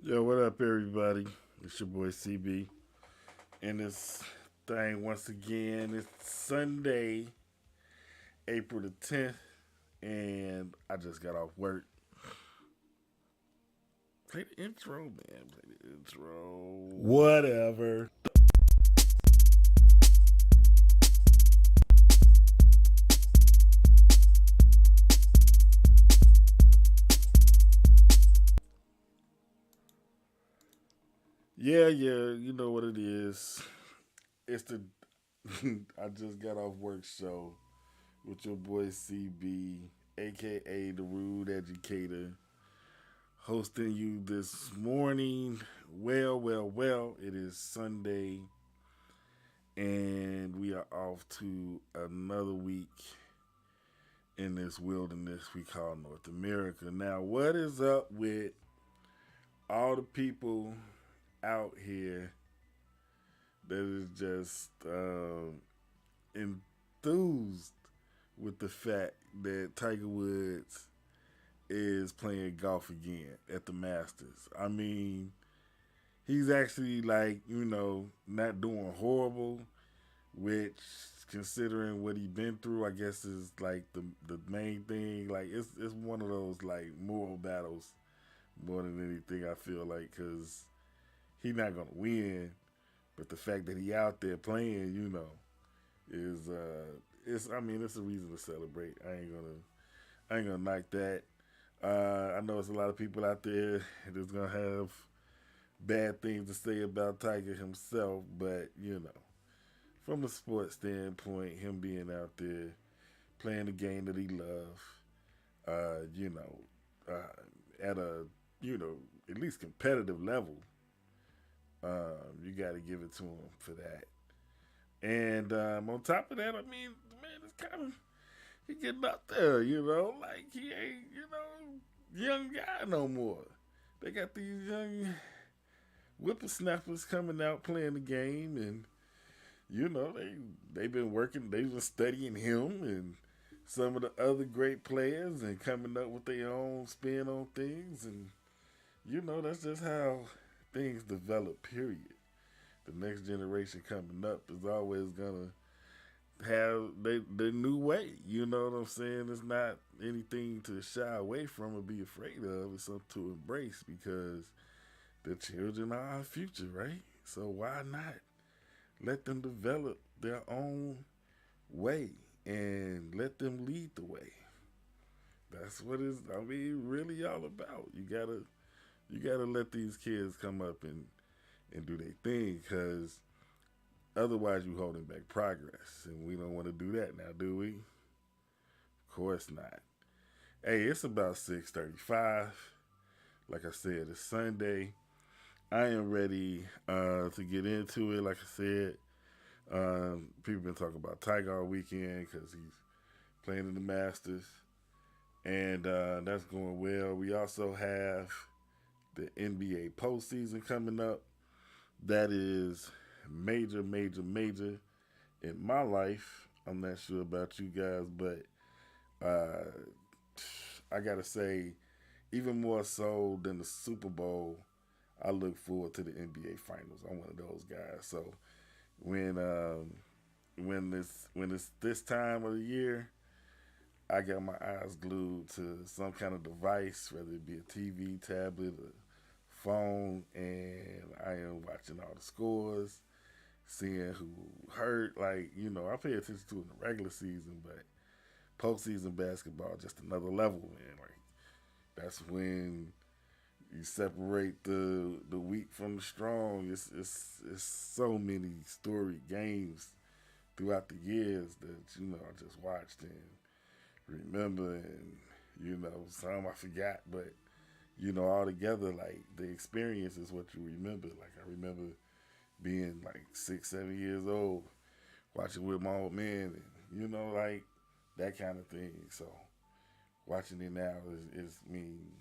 Yo, what up, everybody? It's your boy CB. And this thing, once again, it's Sunday, April the 10th, and I just got off work. Play the intro, man. Play the intro. Whatever. Yeah, you know what it is. It's the I just got off work show with your boy CB, aka the Rude Educator, hosting you this morning. Well, it is Sunday, and we are off to another week in this wilderness we call North America. Now, what is up with all the people out here that is just enthused with the fact that Tiger Woods is playing golf again at the Masters? I mean, he's actually like, not doing horrible, which considering what he been through, I guess is like the main thing. Like it's one of those like moral battles more than anything. I feel like because he not gonna win, but the fact that he out there playing, is it's I mean it's a reason to celebrate. I ain't gonna knock that. I know it's a lot of people out there that's gonna have bad things to say about Tiger himself, but from a sports standpoint, him being out there playing the game that he loves, at a you know at least competitive level, you got to give it to him for that. And on top of that, I mean, the man is kind of he getting up there, like he ain't young guy no more. They got these young whippersnappers coming out playing the game, and they've been working, they've been studying him and some of the other great players and coming up with their own spin on things, and that's just how things develop. Period. The next generation coming up is always gonna have their new way. You know what I'm saying? It's not anything to shy away from or be afraid of. It's something to embrace because the children are our future, right? So why not let them develop their own way and let them lead the way? That's what it's really all about. You gotta let these kids come up and do their thing because otherwise you holding back progress, and we don't want to do that now, do we? Of course not. Hey, it's about 6:35. Like I said, it's Sunday. I am ready to get into it. Like I said, people been talking about Tiger all weekend because he's playing in the Masters, and that's going well. We also have the NBA postseason coming up. That is major in my life. I'm not sure about you guys, but uh, I gotta say, even more so than the Super Bowl, I look forward to the NBA Finals. I'm one of those guys. So when it's this time of the year, I got my eyes glued to some kind of device, whether it be a TV, tablet, or phone, and I am watching all the scores, seeing who hurt. Like, I pay attention to it in the regular season, but postseason basketball just another level, man. Like that's when you separate the weak from the strong. It's so many storied games throughout the years that I just watched and remember, and some I forgot, but all together, like the experience is what you remember. Like I remember being like 6, 7 years old, watching with my old man, and like that kind of thing. So watching it now is mean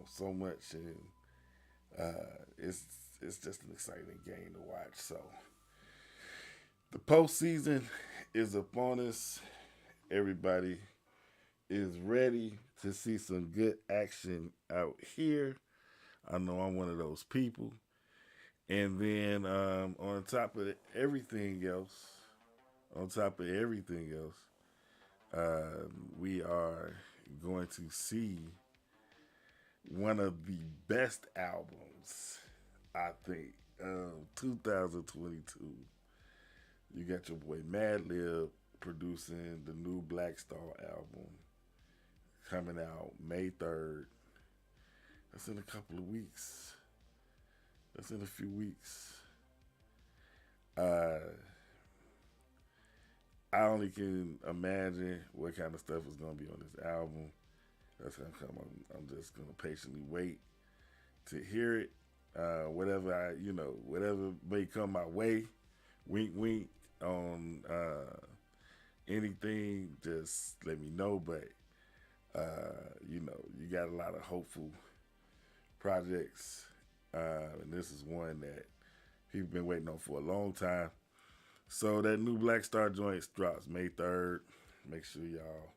so much, and it's just an exciting game to watch. So the postseason is upon us. Everybody is ready to see some good action out here. I know I'm one of those people. And then on top of everything else, we are going to see one of the best albums, I think, of 2022. You got your boy Madlib producing the new Black Star album coming out May 3rd. That's in a couple of weeks. That's in a few weeks. Uh, I only can imagine what kind of stuff is going to be on this album. That's going to come. I'm just going to patiently wait to hear it. Whatever may come my way, wink, wink on anything, just let me know. But you got a lot of hopeful projects, and this is one that people been waiting on for a long time. So that new Black Star joint drops May 3rd. Make sure y'all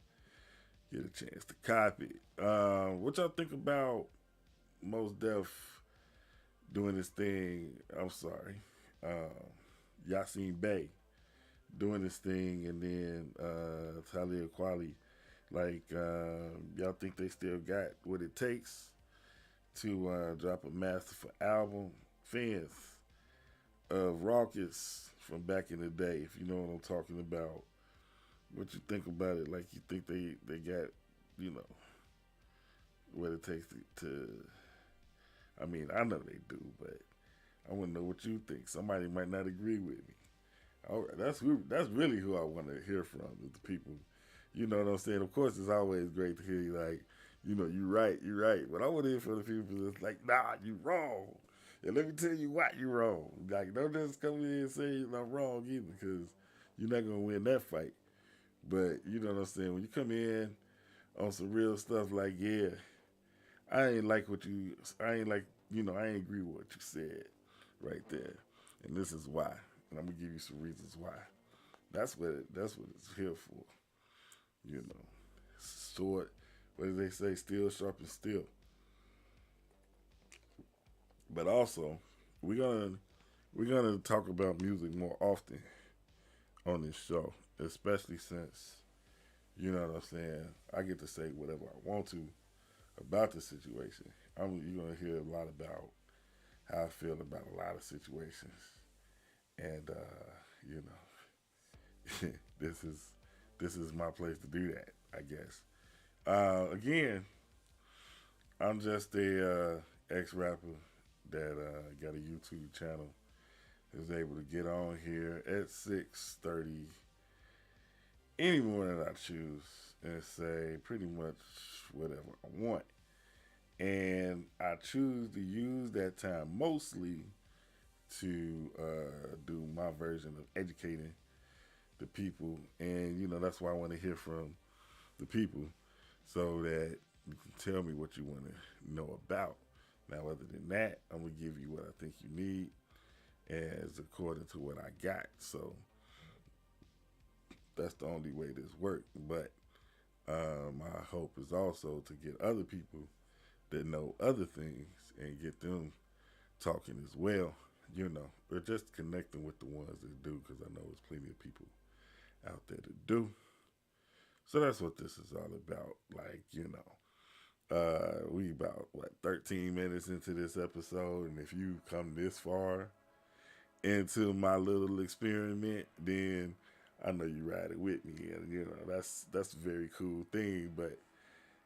get a chance to copy it. What y'all think about Mos Def doing this thing? I'm sorry, Yasin Bey doing this thing, and then Talib Kweli. Like, y'all think they still got what it takes to drop a masterful album? Fans of Raucus from back in the day, if you know what I'm talking about, what you think about it? Like, you think they got, what it takes to I mean, I know they do, but I want to know what you think. Somebody might not agree with me. All right, that's really who I want to hear from, is the people. You know what I'm saying? Of course, it's always great to hear you like, you're right. But I want to hear from the people that's like, nah, you wrong. And let me tell you why you wrong. Like, don't just come in and say I'm wrong either, because you're not going to win that fight. But, you know what I'm saying? When you come in on some real stuff like, yeah, I ain't like what you, I ain't like, I ain't agree with what you said right there. And this is why. And I'm going to give you some reasons why. That's what it's here for. Sword, what do they say? Steel sharpens steel. But also, we're gonna talk about music more often on this show, especially since you know what I'm saying. I get to say whatever I want to about the situation. You're gonna hear a lot about how I feel about a lot of situations, and this is my place to do that, I guess. Again, I'm just a ex rapper that got a YouTube channel. Is able to get on here at 6:30 any morning I choose and say pretty much whatever I want. And I choose to use that time mostly to do my version of educating the people. And, that's why I want to hear from the people so that you can tell me what you want to know about. Now, other than that, I'm going to give you what I think you need as according to what I got. So that's the only way this works. But my hope is also to get other people that know other things and get them talking as well, or just connecting with the ones that do, because I know there's plenty of people out there to do. So that's what this is all about. Like, we about 13 minutes into this episode, and if you come this far into my little experiment, then I know you ride it with me, and that's a very cool thing. But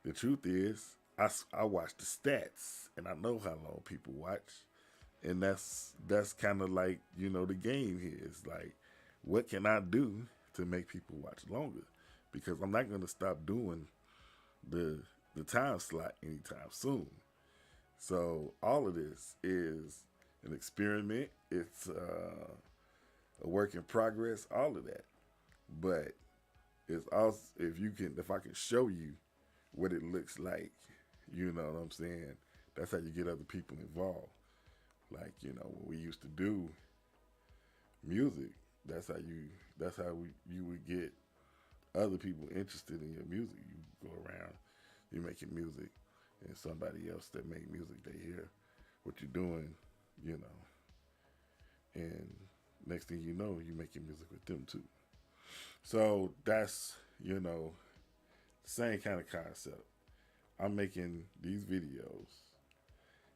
the truth is, I watch the stats, and I know how long people watch, and that's kind of like the game here. It's like, what can I do to make people watch longer? Because I'm not going to stop doing the time slot anytime soon. So all of this is an experiment. It's a work in progress. All of that, but it's also if I can show you what it looks like, you know what I'm saying. That's how you get other people involved. Like when we used to do music, that's how you would get other people interested in your music. You go around, you're making music, and somebody else that make music they hear, what you're doing, you know, and next thing you know, you're making music with them too. So that's, you know, the same kind of concept. I'm making these videos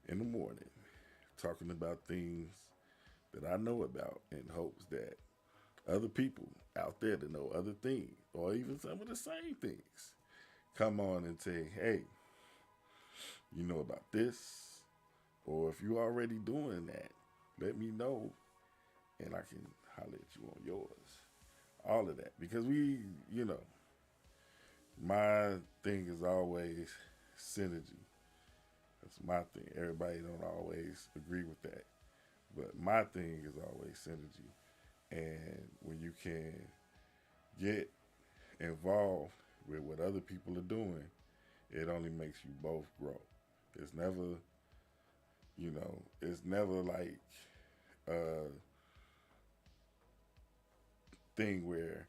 in the morning talking about things that I know about in hopes that other people out there that know other things or even some of the same things come on and say, hey, you know about this? Or if you're already doing that, let me know and I can holler at you on yours. All of that. Because we, you know, my thing is always synergy. That's my thing. Everybody don't always agree with that. But my thing is always synergy. And when you can get involved with what other people are doing, it only makes you both grow. It's never, you know, it's never like a thing where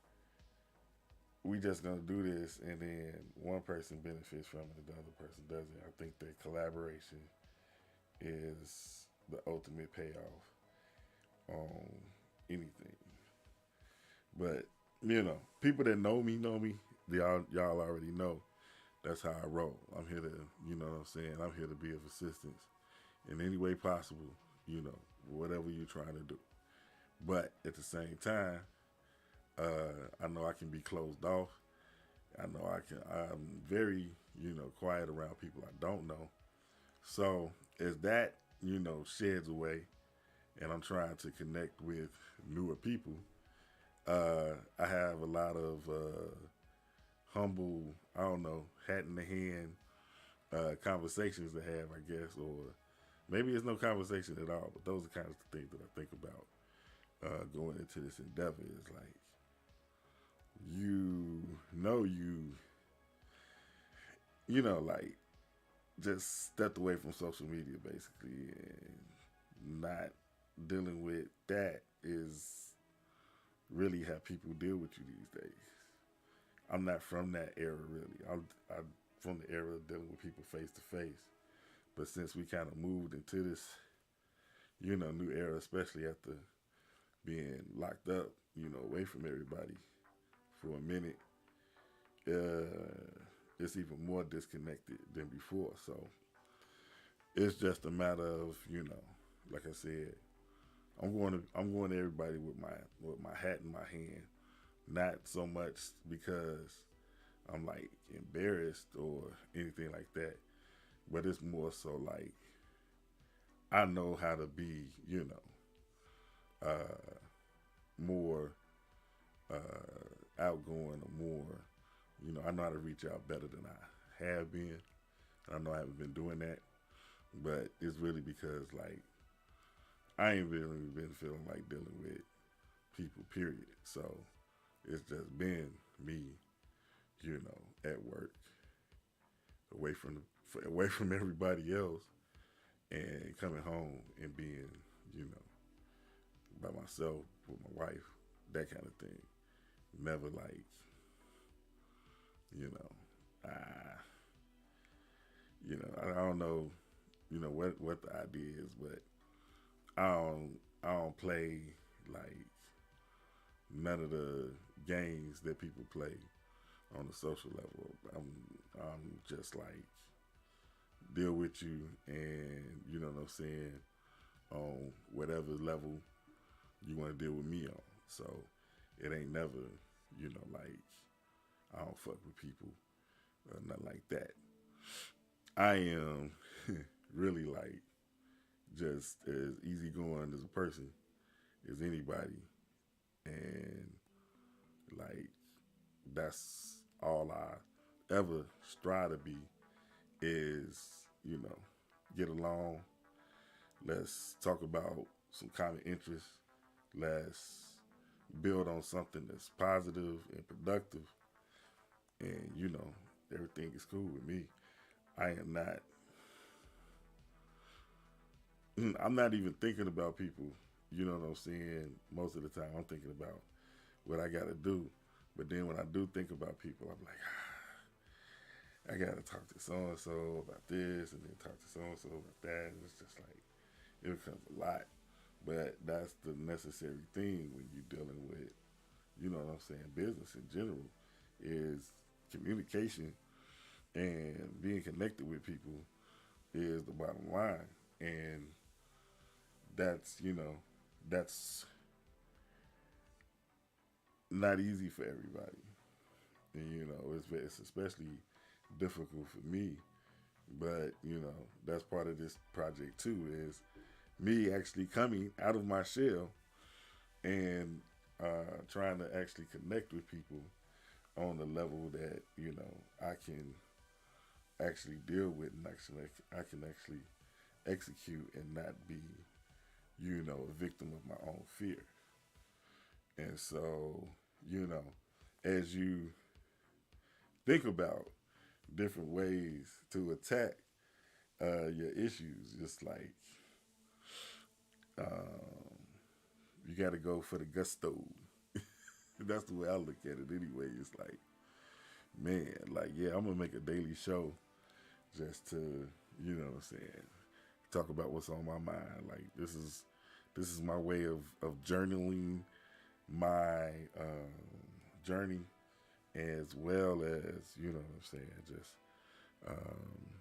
we just gonna do this and then one person benefits from it and the other person doesn't. I think that collaboration is the ultimate payoff on anything. But you know, people that know me, y'all already know that's how I roll. I'm here to, you know what I'm saying? I'm here to be of assistance in any way possible, you know, whatever you're trying to do. But at the same time, I know I can be closed off. I know I'm very, you know, quiet around people I don't know. So as that, you know, sheds away and I'm trying to connect with newer people, I have a lot of humble, I don't know, hat in the hand conversations to have, I guess, or maybe it's no conversation at all, but those are kind of the things that I think about going into this endeavor is like, you know, like just stepped away from social media basically and not dealing with that is really how people deal with you these days. I'm not from that era really. I'm from the era of dealing with people face to face. But since we kind of moved into this, you know, new era, especially after being locked up, you know, away from everybody for a minute, it's even more disconnected than before. So it's just a matter of, you know, like I said, I'm going to everybody with my hat in my hand, not so much because I'm like embarrassed or anything like that, but it's more so like I know how to be, you know, more outgoing or more, you know, I know how to reach out better than I have been. I know I haven't been doing that, but it's really because like I ain't really been feeling like dealing with people, period. So it's just been me, you know, at work, away from everybody else, and coming home and being, you know, by myself with my wife, that kind of thing. Never like, you know, I don't know, you know what the idea is, but I don't play like none of the games that people play on the social level. I'm just like deal with you and you know what I'm saying on whatever level you want to deal with me on. So it ain't never, you know, like I don't fuck with people or nothing like that. I am really like just as easygoing as a person as anybody, and like that's all I ever strive to be is, you know, get along. Let's talk about some common interests. Let's build on something that's positive and productive. And, you know, everything is cool with me. I am not, I'm not even thinking about people. You know what I'm saying? Most of the time, I'm thinking about what I got to do. But then when I do think about people, I'm like, I gotta talk to so and so about this, and then talk to so and so about that. And it's just like it becomes a lot. But that's the necessary thing when you're dealing with, you know what I'm saying, business in general, is communication and being connected with people is the bottom line. And that's, that's not easy for everybody. And, it's especially difficult for me. But, that's part of this project too, is me actually coming out of my shell and trying to actually connect with people on the level that, I can actually deal with, and actually I can actually execute and not be, a victim of my own fear. And so, you know, as you think about different ways to attack your issues, just like um, you got to go for the gusto. That's the way I look at it anyway. It's like, man, like, yeah, I'm going to make a daily show just to, what I'm saying, talk about what's on my mind. Like, this is my way of journaling my journey, as well as, what I'm saying, just um,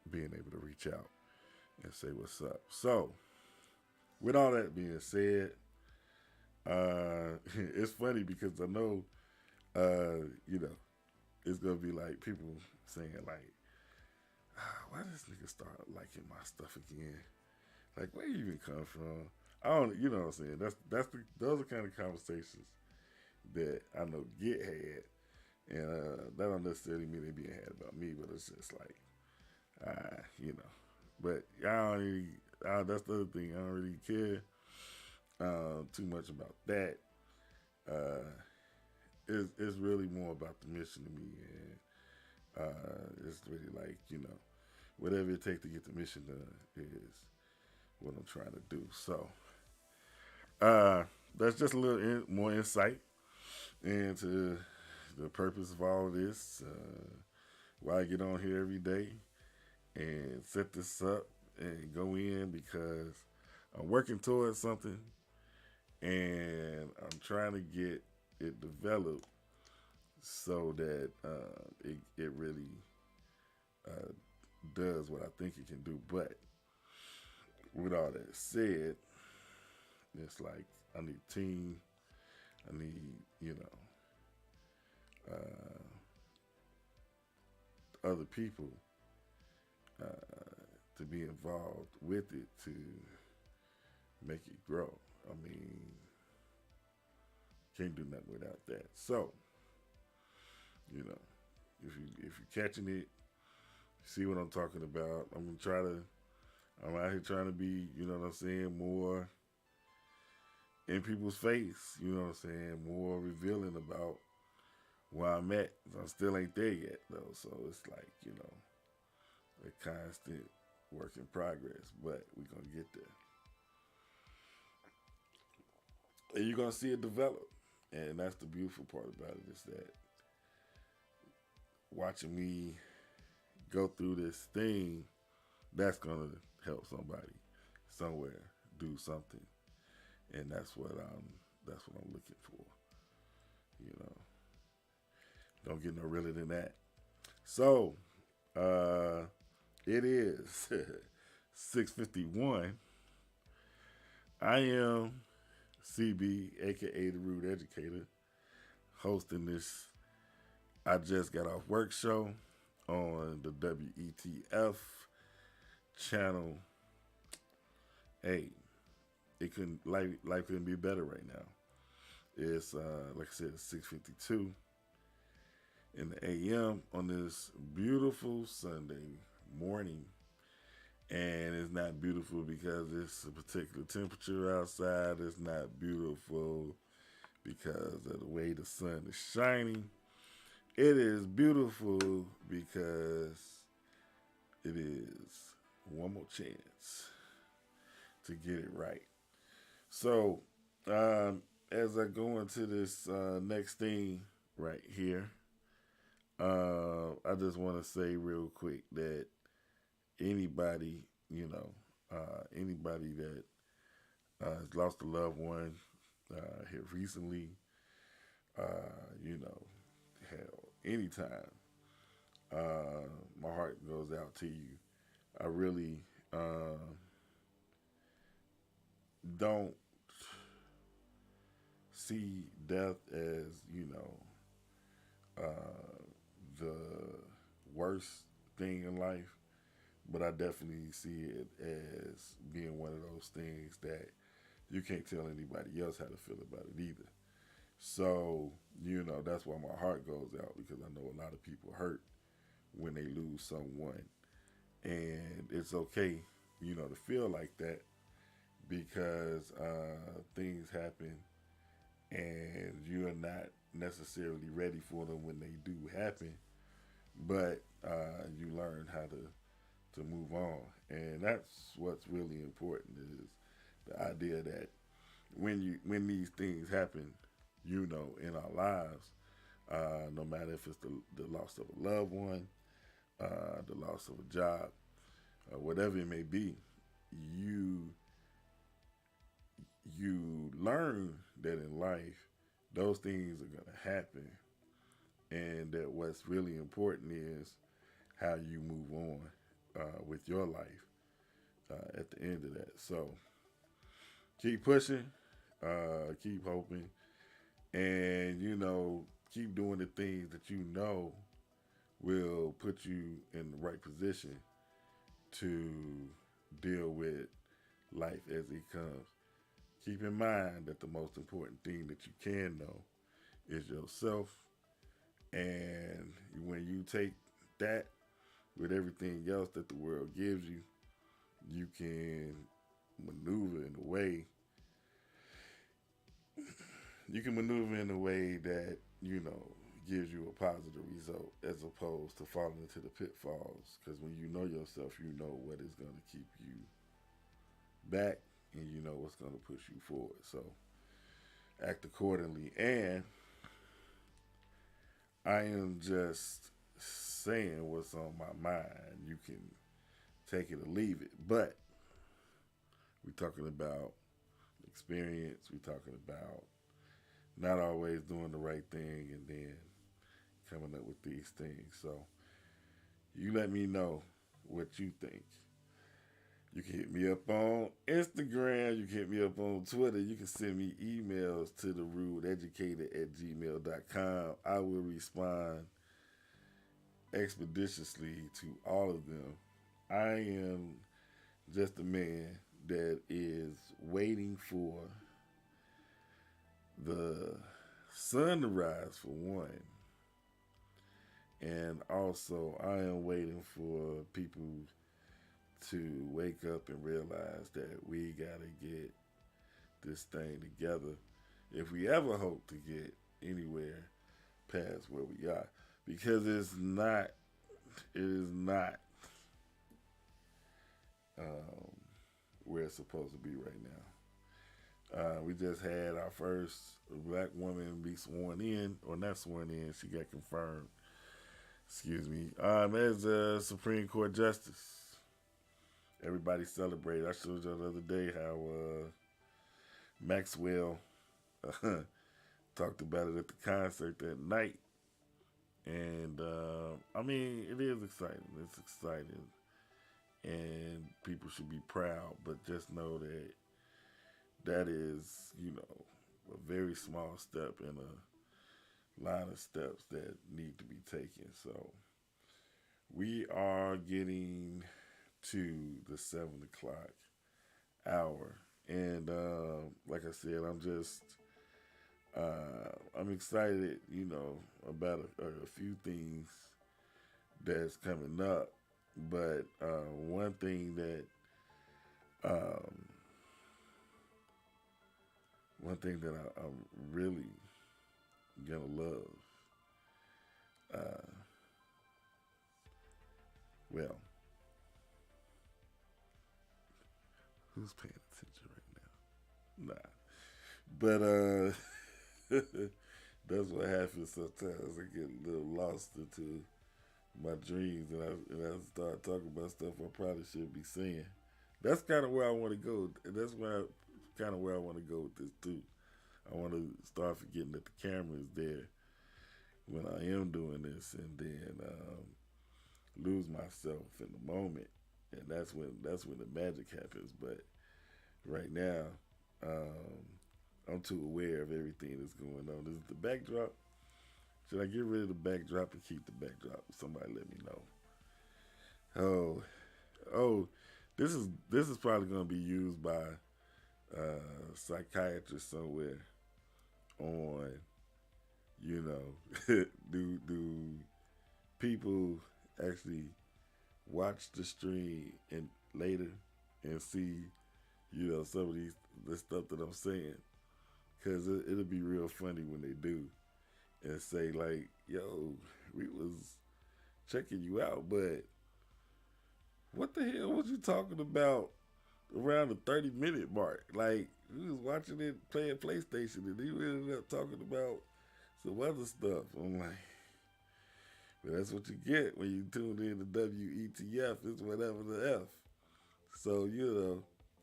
being able to reach out and say what's up. So, with all that being said, it's funny because I know, it's gonna be like people saying like, why does this nigga start liking my stuff again? Like, where you even come from? I don't, you know what I'm saying? Those are kind of conversations that I know get had, and that don't necessarily mean they being had about me, but it's just like, But I don't really, that's the other thing. I don't really care too much about that. Uh, it's really more about the mission to me, and it's really like, whatever it takes to get the mission done is what I'm trying to do. So that's just a little more insight into the purpose of all of this. Why I get on here every day and set this up and go in, because I'm working towards something and I'm trying to get it developed so that it really uh, does what I think it can do. But with all that said, it's like I need a team. I need, other people to be involved with it to make it grow. I mean, can't do nothing without that. So, if you're catching it, see what I'm talking about. I'm out here trying to be, what I'm saying, more in people's face, what I'm saying, more revealing about where I'm at. I still ain't there yet though, so it's like, a constant work in progress, but we're gonna get there. And you're gonna see it develop. And that's the beautiful part about it, is that watching me go through this thing, that's gonna help somebody somewhere do something. And that's what I'm looking for. You know. Don't get no realer than that. So, it is 6:51. I am CB, aka the Rude Educator, hosting this I Just Got Off Work show on the WETF channel. Hey, life couldn't be better right now. It's like I said, 6:52 in the AM on this beautiful Sunday morning. And it's not beautiful because it's a particular temperature outside. It's not beautiful because of the way the sun is shining. It is beautiful because it is one more chance to get it right. So, as I go into this next thing right here, I just want to say real quick that anybody, you know, anybody that has lost a loved one here recently, you know, hell, anytime, my heart goes out to you. I really don't see death as, uh, the worst thing in life, but I definitely see it as being one of those things that you can't tell anybody else how to feel about it either. So, that's why my heart goes out because I know a lot of people hurt when they lose someone. And it's okay, to feel like that because things happen and you're not necessarily ready for them when they do happen, but you learn how to move on. And that's what's really important is the idea that when these things happen, in our lives, no matter if it's the loss of a loved one, the loss of a job, whatever it may be, you you learn that in life those things are going to happen, and that what's really important is how you move on with your life at the end of that. So keep pushing, keep hoping, and keep doing the things that will put you in the right position to deal with life as it comes. Keep in mind that the most important thing that you can know is yourself. And when you take that with everything else that the world gives you, you can maneuver in a way. You can maneuver in a way that gives you a positive result, as opposed to falling into the pitfalls. Because when you know yourself, you know what is going to keep you back, and you know what's going to push you forward. So act accordingly. And I am just saying what's on my mind. You can take it or leave it. But we're talking about experience. We're talking about not always doing the right thing and then coming up with these things. So you let me know what you think. You can hit me up on Instagram. You can hit me up on Twitter. You can send me emails to therudeeducator@gmail.com. I will respond expeditiously to all of them. I am just a man that is waiting for the sun to rise, for one. And also, I am waiting for people to wake up and realize that we got to get this thing together if we ever hope to get anywhere past where we are. Because it is not where it's supposed to be right now. We just had our first black woman be sworn in, or not sworn in, she got confirmed, excuse me, as a Supreme Court Justice. Everybody celebrated. I showed you the other day how Maxwell talked about it at the concert that night. And, I mean, it is exciting. It's exciting. And people should be proud, but just know that that is, a very small step in a line of steps that need to be taken. So we are getting to the 7 o'clock hour. And like I said, I'm excited, about a few things that's coming up. But one thing that um, I'm really gonna love, uh, well, who's paying attention right now? Nah, but That's what happens sometimes. I get a little lost into my dreams, and I start talking about stuff I probably should be saying. That's kind of where I want to go, and that's kind of where I want to go with this too. I want to start forgetting that the camera is there when I am doing this, and then lose myself in the moment, and that's when the magic happens. But right now, um, I'm too aware of everything that's going on. Is the backdrop? Should I get rid of the backdrop and keep the backdrop? Somebody let me know. Oh, oh, this is probably gonna be used by a psychiatrist somewhere on, you know, do people actually watch the stream and later and see, some of the stuff that I'm saying, because it'll be real funny when they do and say like, "Yo, we was checking you out, but what the hell was you talking about around the 30-minute mark? Like, we was watching it playing PlayStation, and you ended up talking about some other stuff." I'm like, well, that's what you get when you tune in to WETF. It's whatever the F. So,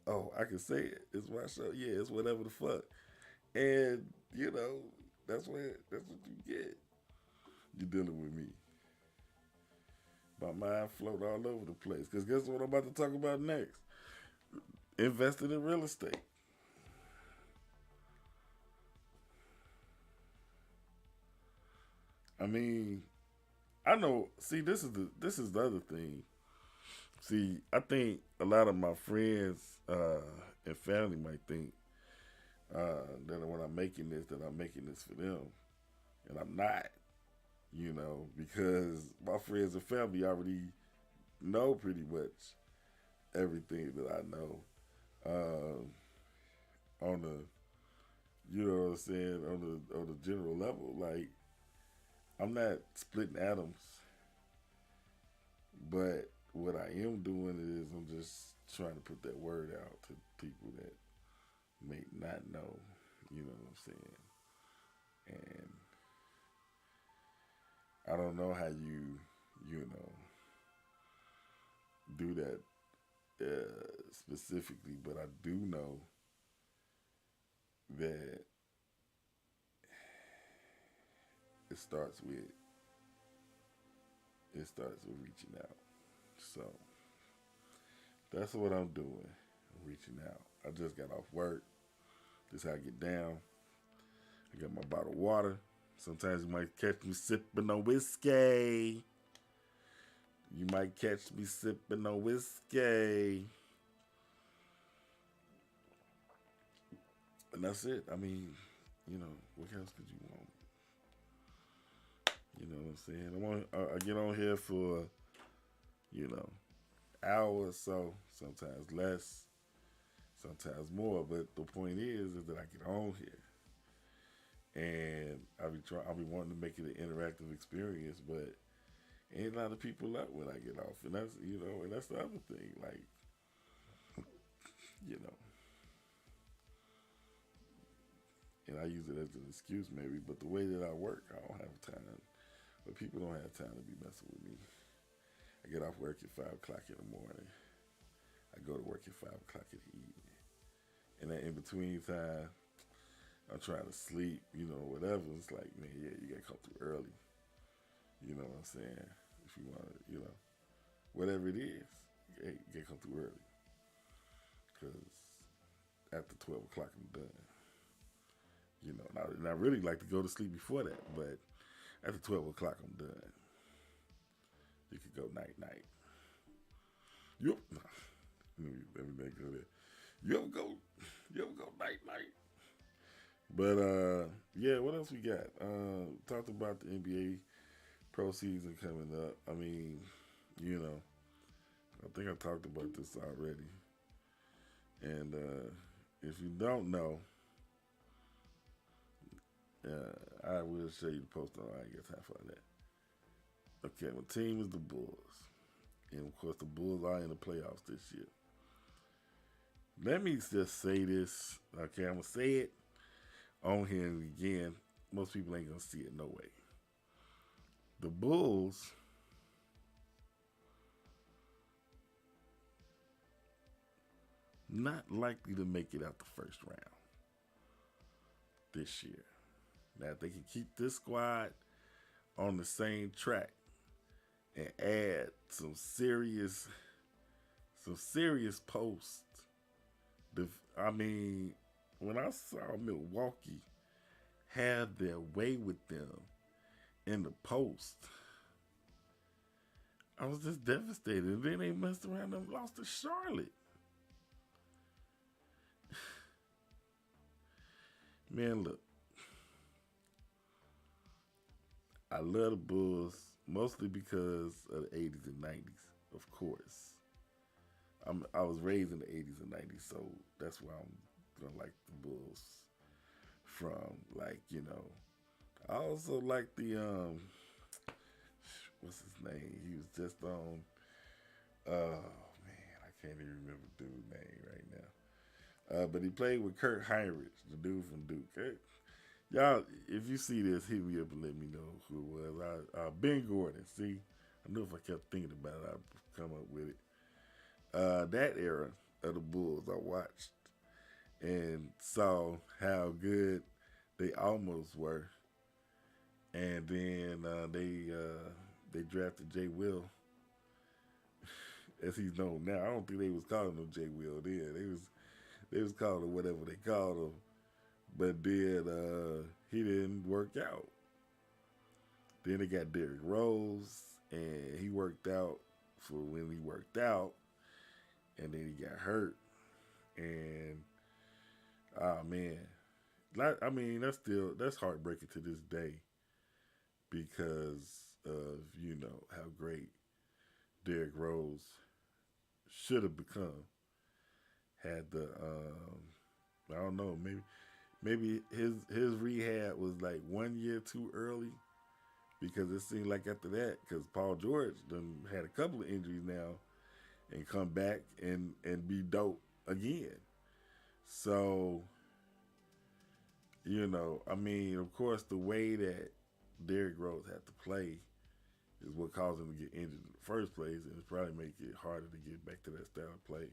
oh, I can say it. It's my show. Yeah, it's whatever the fuck. And, that's what you get. You're dealing with me. My mind float all over the place. Because guess what I'm about to talk about next? Investing in real estate. I mean, I know. See, this is the other thing. See, I think a lot of my friends and family might think that when I'm making this, that I'm making this for them, and I'm not. Because my friends and family already know pretty much everything that I know on the, you know what I'm saying, on the general level. Like, I'm not splitting atoms, but what I am doing is I'm just trying to put that word out to people that may not know, you know what I'm saying? And I don't know how do that specifically, but I do know that it starts with reaching out. So that's what I'm doing. I'm reaching out. I just got off work. This is how I get down. I got my bottle of water. Sometimes you might catch me sipping on whiskey. You might catch me sipping on whiskey. And that's it. I mean, what else could you want? You know what I'm saying? I get on here for, hour or so, sometimes less, sometimes more. But the point is that I get on here. And I'll be wanting to make it an interactive experience, but ain't a lot of people up when I get off, and that's the other thing. Like, you know, and I use it as an excuse maybe, but the way that I work, I don't have time. But people don't have time to be messing with me. I get off work at 5 o'clock in the morning. I go to work at 5 o'clock in the evening, and that in between time, I'm trying to sleep, whatever. It's like, man, yeah, you gotta come through early. You know what I'm saying? If you want to, whatever it is, you gotta come through early. Because after 12 o'clock, I'm done. And I really like to go to sleep before that, but after 12 o'clock, I'm done. You could go night-night. Yup. Let me go there. You ever go night-night? But yeah, what else we got? Talked about the NBA pro season coming up. I mean, I think I talked about this already. And if you don't know, I will show you the post on. I ain't got time for that. Okay, my team is the Bulls, and of course the Bulls are in the playoffs this year. Let me just say this. Okay, I'm gonna say it on here again. most people ain't gonna see it no way. The Bulls, not likely to make it out the first round this year. Now, if they can keep this squad on the same track and add some serious posts. I mean, when I saw Milwaukee have their way with them in the post, I was just devastated. And then they messed around and lost to Charlotte. Man, look, I love the Bulls mostly because of the 80s and 90s, of course. I was raised in the 80s and 90s, so that's why I'm gonna like the Bulls from, like, you know. I also like the what's his name? He was just on. Oh man, I can't even remember the dude's name right now. But he played with Kurt Heinrich, the dude from Duke. Hey, y'all, if you see this, hit me up and let me know who it was. Ben Gordon. See, I knew if I kept thinking about it, I'd come up with it. That era of the Bulls, I watched and saw how good they almost were, and then they drafted Jay Will, as he's known now. I don't think they was calling him Jay Will then. They was calling him whatever they called him, but then he didn't work out. Then they got Derrick Rose, and he worked out for when he worked out, and then he got hurt, and oh man, I mean that's heartbreaking to this day because of how great Derrick Rose should have become had the I don't know, maybe his rehab was like 1 year too early, because it seemed like after that, because Paul George done had a couple of injuries now and come back and be dope again. So, I mean, of course, the way that Derrick Rose had to play is what caused him to get injured in the first place, and it's probably make it harder to get back to that style of play,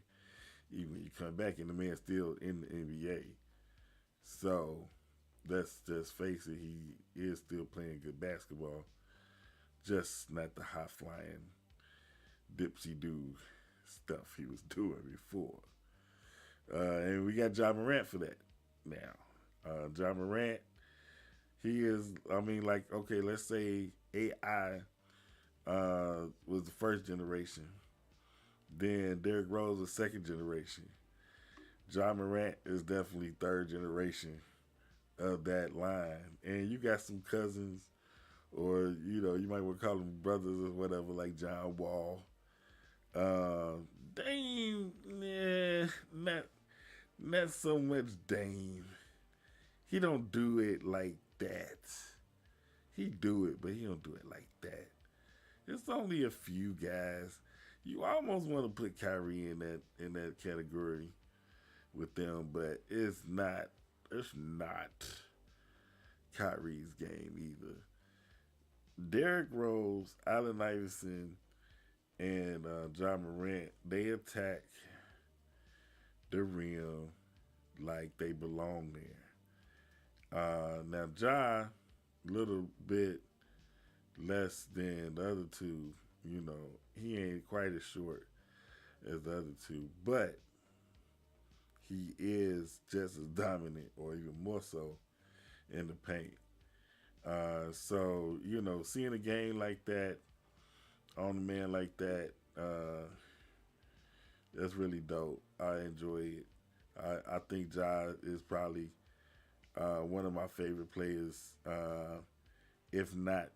even when you come back and the man's still in the NBA. So, let's just face it, he is still playing good basketball, just not the high flying, dipsy do stuff he was doing before. And we got Ja Morant for that now. Ja Morant, he is, I mean, like, okay, let's say AI was the first generation. Then Derrick Rose was second generation. Ja Morant is definitely third generation of that line. And you got some cousins, or, you might want to call them brothers or whatever, like John Wall. Dame, not so much Dame. He don't do it like that. He do it, but he don't do it like that. It's only a few guys. You almost want to put Kyrie in that category with them, but it's not Kyrie's game either. Derrick Rose, Allen Iverson, and Ja Morant, they attack the rim like they belong there. Now Ja, little bit less than the other two. He ain't quite as short as the other two, but he is just as dominant, or even more so, in the paint. So, seeing a game like that, on a man like that, that's really dope. I enjoy it. I think Ja is probably one of my favorite players, if not,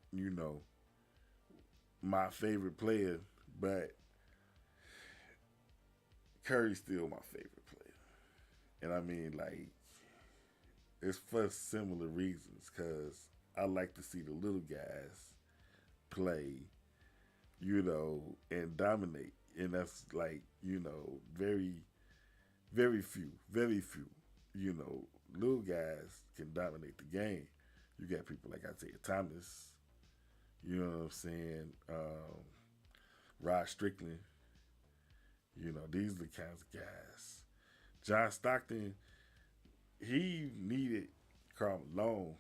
my favorite player, but Curry's still my favorite player. And I mean, like, it's for similar reasons, because I like to see the little guys play, and dominate. And that's like, very, very few, little guys can dominate the game. You got people like Isaiah Thomas. You know what I'm saying? Rod Strickland. You know, these are the kinds of guys. John Stockton, he needed Karl Malone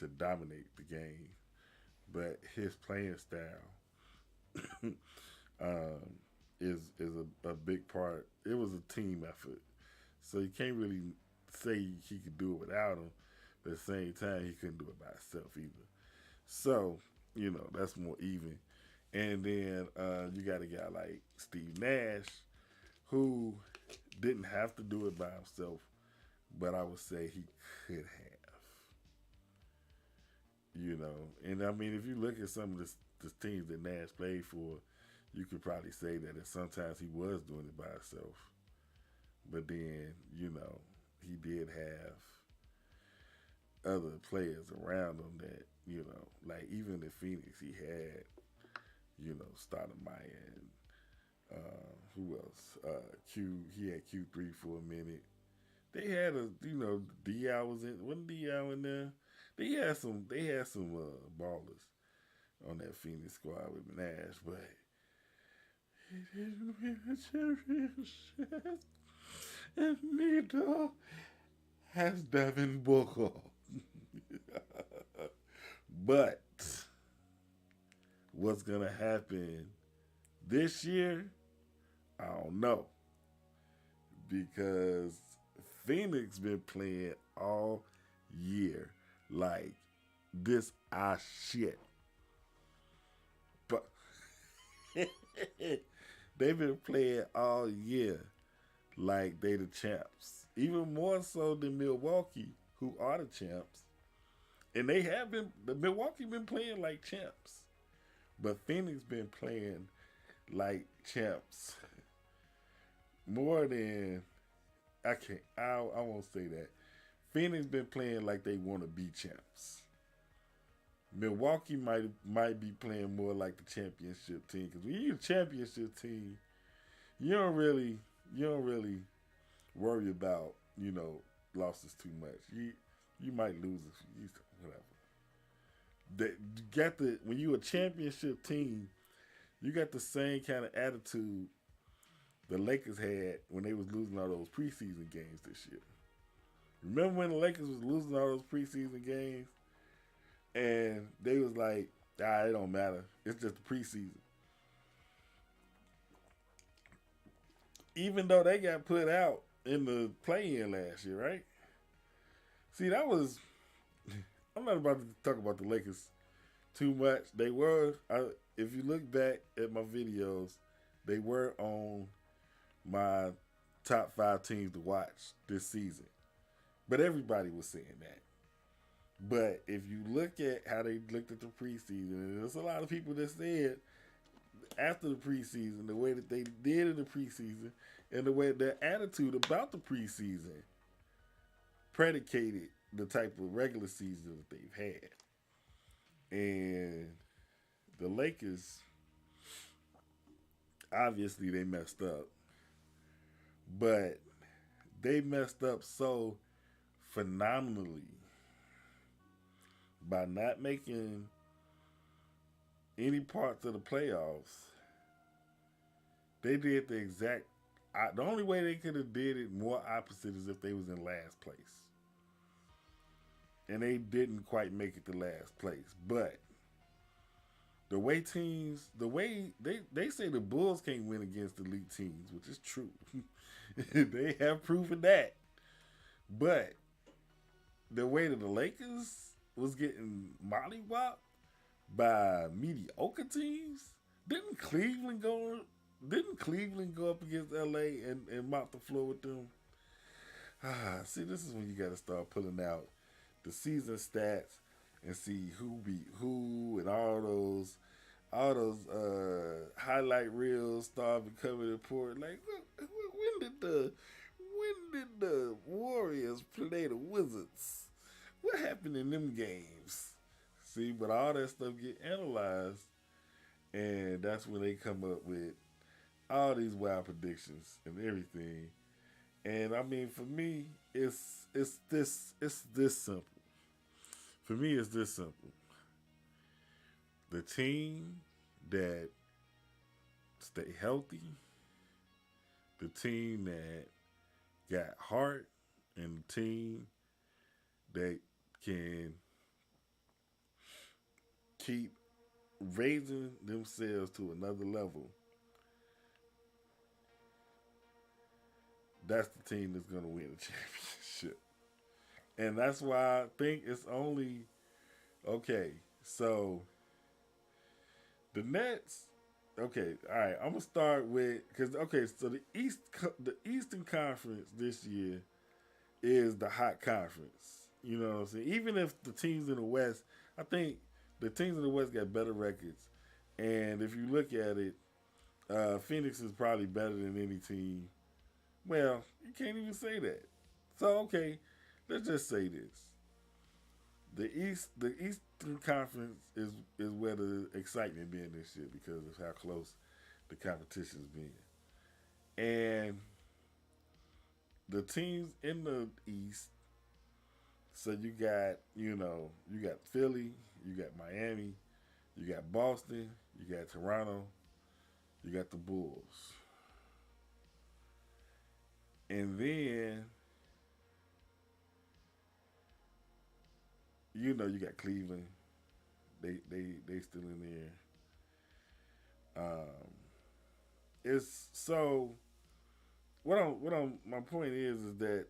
to dominate the game, but his playing style um, is a big part. It was a team effort, so you can't really say he could do it without him. But at the same time, he couldn't do it by himself either. So you know that's more even. And then you got a guy like Steve Nash, who didn't have to do it by himself, but I would say he could have. You know, and I mean, if you look at some of the teams that Nash played for, you could probably say that sometimes he was doing it by himself. But then, you know, he did have other players around him that, you know, like even in Phoenix, he had, you know, Stoudemire and who else? He had Q3 for a minute. They had you know, Diao was in. Wasn't Diao in there? They had some. Ballers on that Phoenix squad with Nash, but he didn't win a championship. And neither has Devin Booker. But what's gonna happen this year? I don't know, because Phoenix been playing all year like this our shit. But they've been playing all year like they the champs. Even more so than Milwaukee, who are the champs. And they have been the Milwaukee been playing like champs. But Phoenix been playing like champs. More than I won't say that. Phoenix been playing like they want to be champs. Milwaukee might be playing more like the championship team, because when you're a championship team, you don't really worry about, you know, losses too much. You might lose whatever. When you a championship team, you got the same kind of attitude the Lakers had when they was losing all those preseason games this year. Remember when the Lakers was losing all those preseason games, and they was like, it don't matter. It's just the preseason. Even though they got put out in the play-in last year, right? See, I'm not about to talk about the Lakers too much. They were, if you look back at my videos, they were on my top 5 teams to watch this season. But everybody was saying that. But if you look at how they looked at the preseason, there's a lot of people that said after the preseason, the way that they did in the preseason, and the way their attitude about the preseason predicated the type of regular season that they've had. And the Lakers, obviously they messed up. But they messed up so phenomenally by not making any parts of the playoffs. They did the only way they could have did it more opposite is if they was in last place. And they didn't quite make it to last place. But the way they say the Bulls can't win against elite teams, which is true. They have proven that. But the way that the Lakers was getting mollywopped by mediocre teams, didn't Cleveland go up against LA and mop the floor with them? See, this is when you got to start pulling out the season stats and see who beat who and all those highlight reels start becoming important. Like, when did the Warriors play the Wizards? What happened in them games? See, but all that stuff get analyzed, and that's when they come up with all these wild predictions and everything. And I mean, for me, it's this simple. For me, it's this simple: the team that stay healthy, the team that got heart, and the team that can keep raising themselves to another level, that's the team that's going to win the championship. And that's why I think it's only okay. So the Nets. Okay, all right. I'm gonna start with because okay. So the Eastern Conference this year is the hot conference. You know what I'm saying? Even if the teams in the West, I think the teams in the West got better records. And if you look at it, Phoenix is probably better than any team. Well, you can't even say that. So okay, let's just say this: the Eastern Conference is where the excitement being this year because of how close the competition's been, and the teams in the East. So you got Philly, you got Miami, you got Boston, you got Toronto, you got the Bulls, and then you got Cleveland. They still in there. It's so what I'm my point is that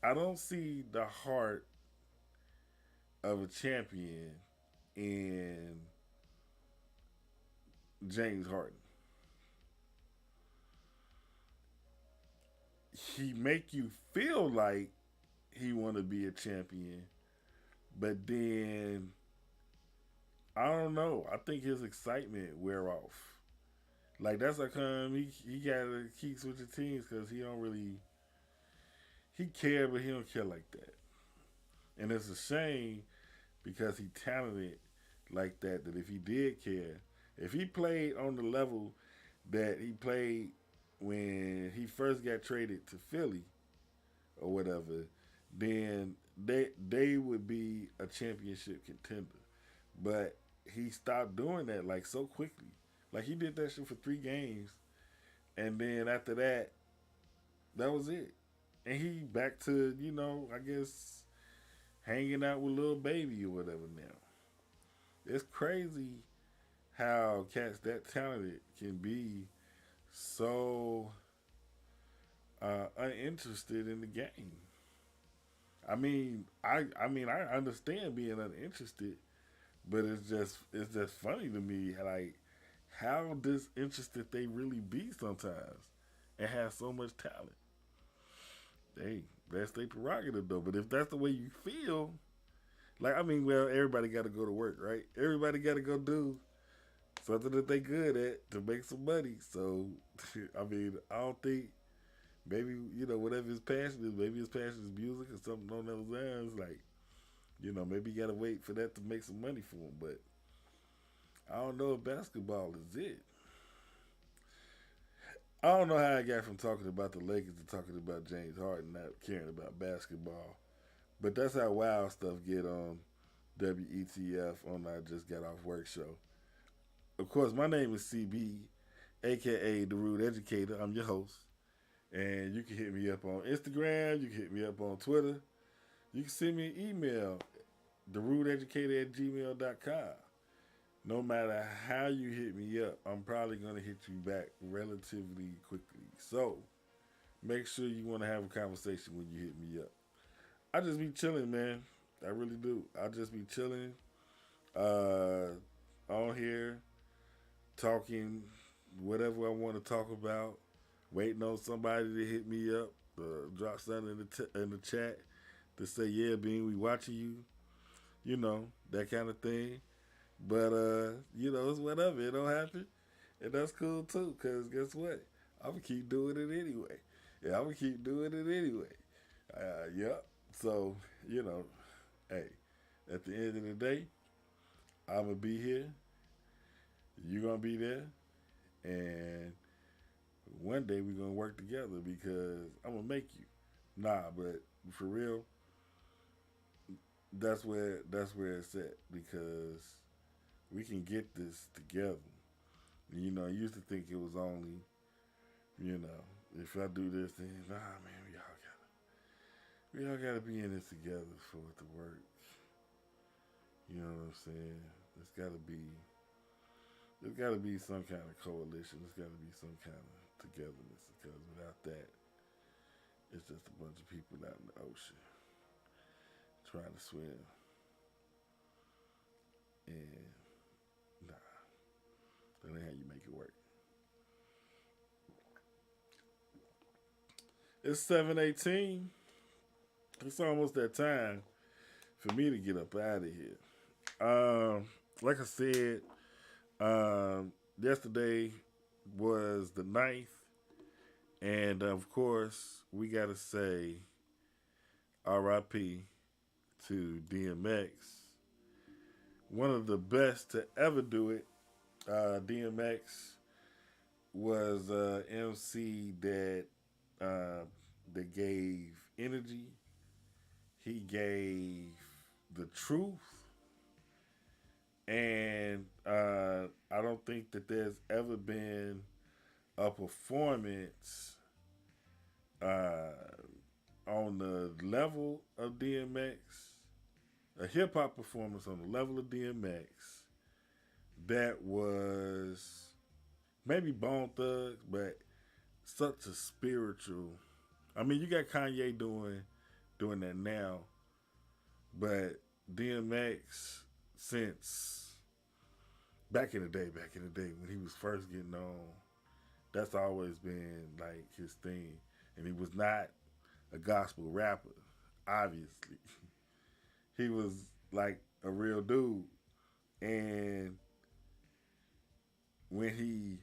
I don't see the heart of a champion in James Harden. He make you feel like he want to be a champion, but then I don't know. I think his excitement wear off. Like that's how come he gotta keep switching teams because he don't really he care, but he don't care like that. And it's a shame because he talented like that. That if he did care, if he played on the level that he played when he first got traded to Philly or whatever, then they would be a championship contender. But he stopped doing that like so quickly. Like he did that shit for 3 games, and then after that, that was it. And he back to I guess hanging out with little baby or whatever now. It's crazy how cats that talented can be so uninterested in the game. I understand being uninterested, but it's just funny to me like how disinterested they really be sometimes and have so much talent. Hey, that's their prerogative though. But if that's the way you feel, well, everybody got to go to work, right? Everybody got to go do something that they good at to make some money. So, I don't think maybe whatever his passion is, maybe his passion is music or something on those lines. Like maybe you got to wait for that to make some money for him. But I don't know if basketball is it. I don't know how I got from talking about the Lakers to talking about James Harden not caring about basketball. But that's how wild stuff get on WETF on I Just Got Off Work show. Of course, my name is CB, aka The Rude Educator. I'm your host. And you can hit me up on Instagram. You can hit me up on Twitter. You can send me an email, therudeeducator@gmail.com. No matter how you hit me up, I'm probably going to hit you back relatively quickly. So make sure you want to have a conversation when you hit me up. I just be chilling, man. I really do. I just be chilling uh, on here, talking whatever I want to talk about, waiting on somebody to hit me up, drop something in the chat to say, yeah, Bean, we watching you, that kind of thing. But, it's whatever. It don't happen. And that's cool, too, because guess what? I'm going to keep doing it anyway. Yeah, I'm going to keep doing it anyway. Yep. So, hey, at the end of the day, I'm going to be here. You're going to be there. And One day we're gonna work together because I'm gonna make you. Nah, but for real, that's where it's at because we can get this together. You know, I used to think it was only, you know, if I do this, then nah, man, we all gotta be in this together for it to work. You know what I'm saying? It's gotta be, there's gotta be some kind of coalition. There's gotta be some kind of togetherness because without that, it's just a bunch of people out in the ocean trying to swim, and nah, that ain't how you make it work. It's 7:18. It's almost that time for me to get up out of here. Like I said, yesterday was the ninth, and of course, we got to say RIP to DMX, one of the best to ever do it. DMX was MC uh, that gave energy. He gave the truth, and I don't think that there's ever been a performance uh, on the level of DMX, a hip hop performance on the level of DMX that was maybe Bone Thugs, but such a spiritual. I mean, you got Kanye doing that now, but DMX since back in the day when he was first getting on, that's always been like his thing, and he was not a gospel rapper. Obviously, he was like a real dude, and when he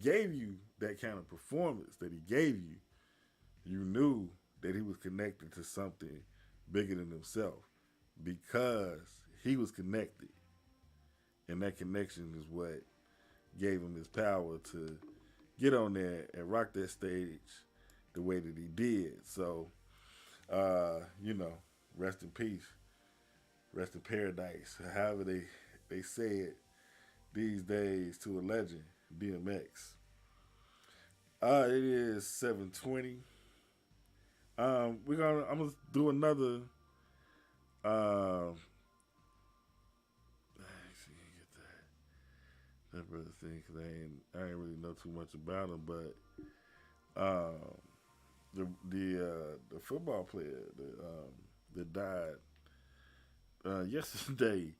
gave you that kind of performance that he gave you, you knew that he was connected to something bigger than himself because he was connected. And that connection is what gave him his power to get on there and rock that stage the way that he did. So, you know, rest in peace, rest in paradise, however they say it these days to a legend, DMX. It is 7:20. I'm gonna do another. Actually, get that brother thing because I ain't really know too much about him, but the football player that died yesterday.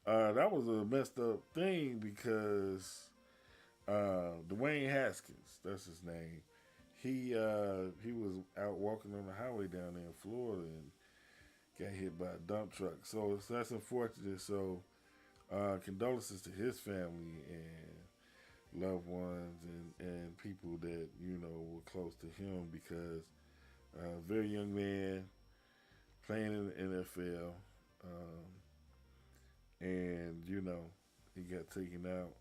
That was a messed up thing because Dwayne Haskins, that's his name. He was out walking on the highway down there in Florida and got hit by a dump truck. So that's unfortunate. So condolences to his family and loved ones and people that were close to him because very young man playing in the NFL, and he got taken out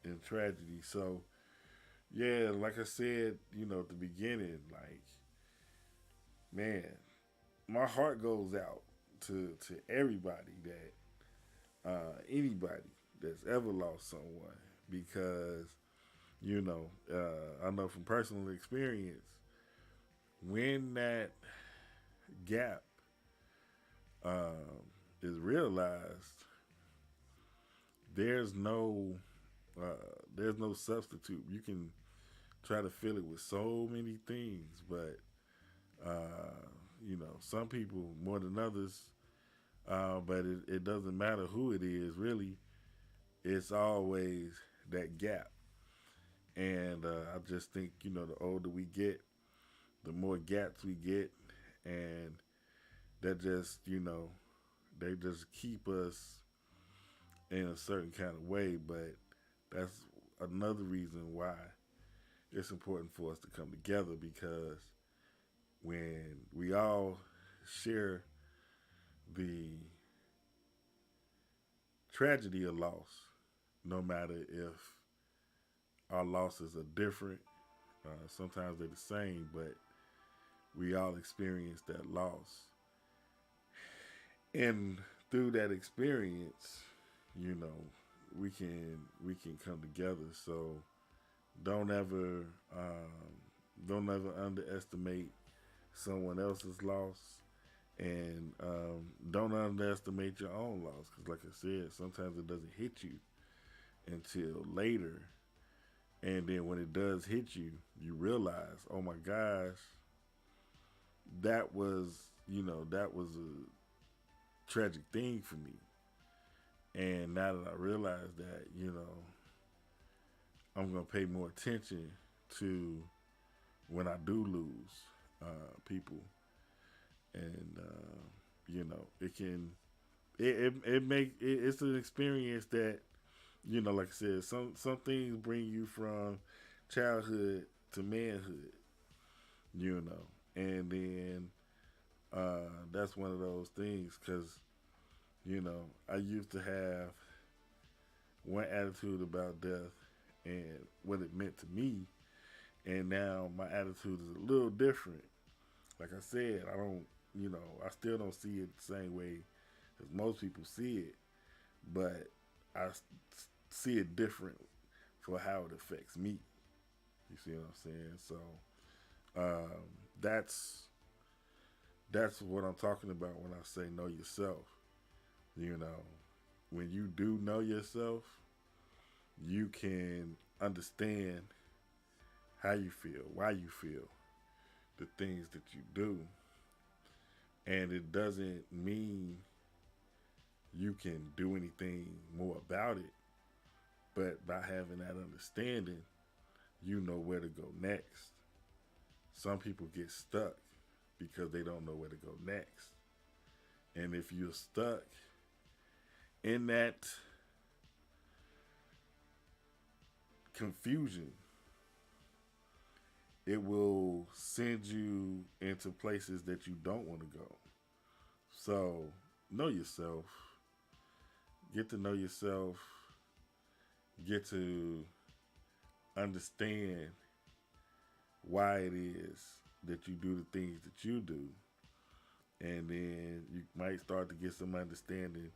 in tragedy. So yeah, like I said, at the beginning, like, man, my heart goes out to everybody anybody that's ever lost someone because I know from personal experience when that gap is realized, there's no there's no substitute. You can try to fill it with so many things, but some people more than others. But it doesn't matter who it is, really. It's always that gap. And I just think, the older we get, the more gaps we get. And that just, they just keep us in a certain kind of way. But that's another reason why it's important for us to come together because when we all share the tragedy of loss, no matter if our losses are different. Sometimes they're the same, but we all experience that loss. And through that experience, you know, we can come together. So don't ever don't ever underestimate someone else's loss, and don't underestimate your own loss. Because, like I said, sometimes it doesn't hit you until later, and then when it does hit you, you realize, oh my gosh, that was that was a tragic thing for me. And now that I realize that, I'm gonna pay more attention to when I do lose people, and it can it make it's an experience that, like I said, some things bring you from childhood to manhood, and then that's one of those things because I used to have one attitude about death and what it meant to me, and now my attitude is a little different. Like I said, I don't, I still don't see it the same way as most people see it, but see it different for how it affects me. You see what I'm saying? So um, that's that's what I'm talking about when I say know yourself. You know, when you do know yourself, you can understand how you feel, why you feel, the things that you do. And it doesn't mean you can do anything more about it, but by having that understanding, you know where to go next. Some people get stuck because they don't know where to go next. And if you're stuck in that confusion, it will send you into places that you don't want to go. So, know yourself, get to know yourself, get to understand why it is that you do the things that you do. And then you might start to get some understanding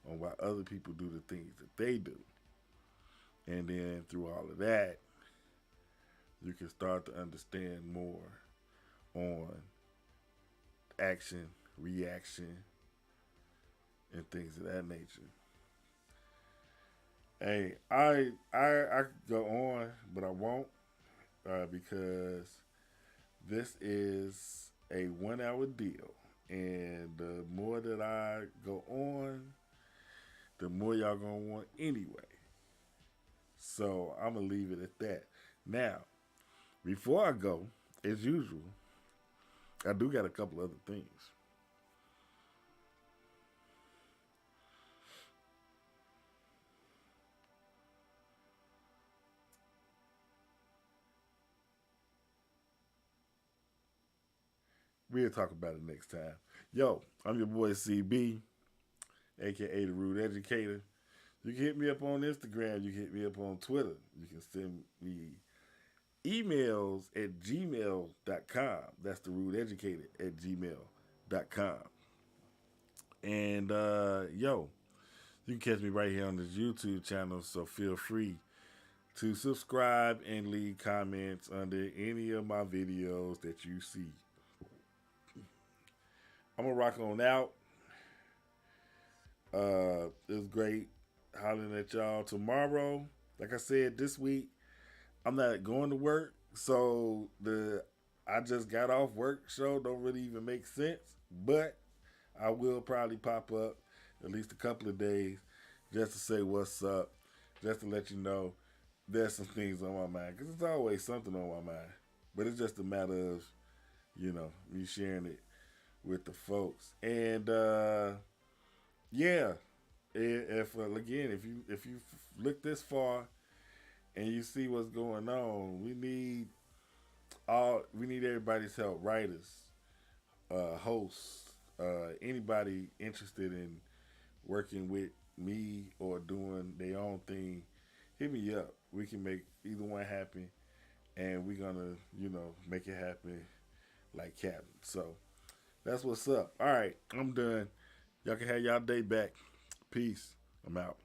on why other people do the things that they do. And then through all of that, you can start to understand more on action, reaction, and things of that nature. Hey, I could go on, but I won't because this is a 1 hour deal, and the more that I go on, the more y'all gonna want anyway. So I'm gonna leave it at that. Now, before I go, as usual, I do got a couple other things. We'll talk about it next time. Yo, I'm your boy CB, aka the Rude Educator. You can hit me up on Instagram. You can hit me up on Twitter. You can send me emails at gmail.com. That's the Rude Educator at gmail.com. And yo, you can catch me right here on this YouTube channel. So feel free to subscribe and leave comments under any of my videos that you see. I'm gonna rock on out. It was great hollering at y'all tomorrow. Like I said, this week I'm not going to work, so the I just got off work show don't really even make sense. But I will probably pop up at least a couple of days just to say what's up, just to let you know there's some things on my mind because there's always something on my mind. But it's just a matter of me sharing it with the folks. And yeah, if again, if you look this far and you see what's going on, we need everybody's help. Writers, hosts, anybody interested in working with me or doing their own thing, hit me up. We can make either one happen, and we're gonna, make it happen like Captain. So that's what's up. All right, I'm done. Y'all can have y'all day back. Peace. I'm out.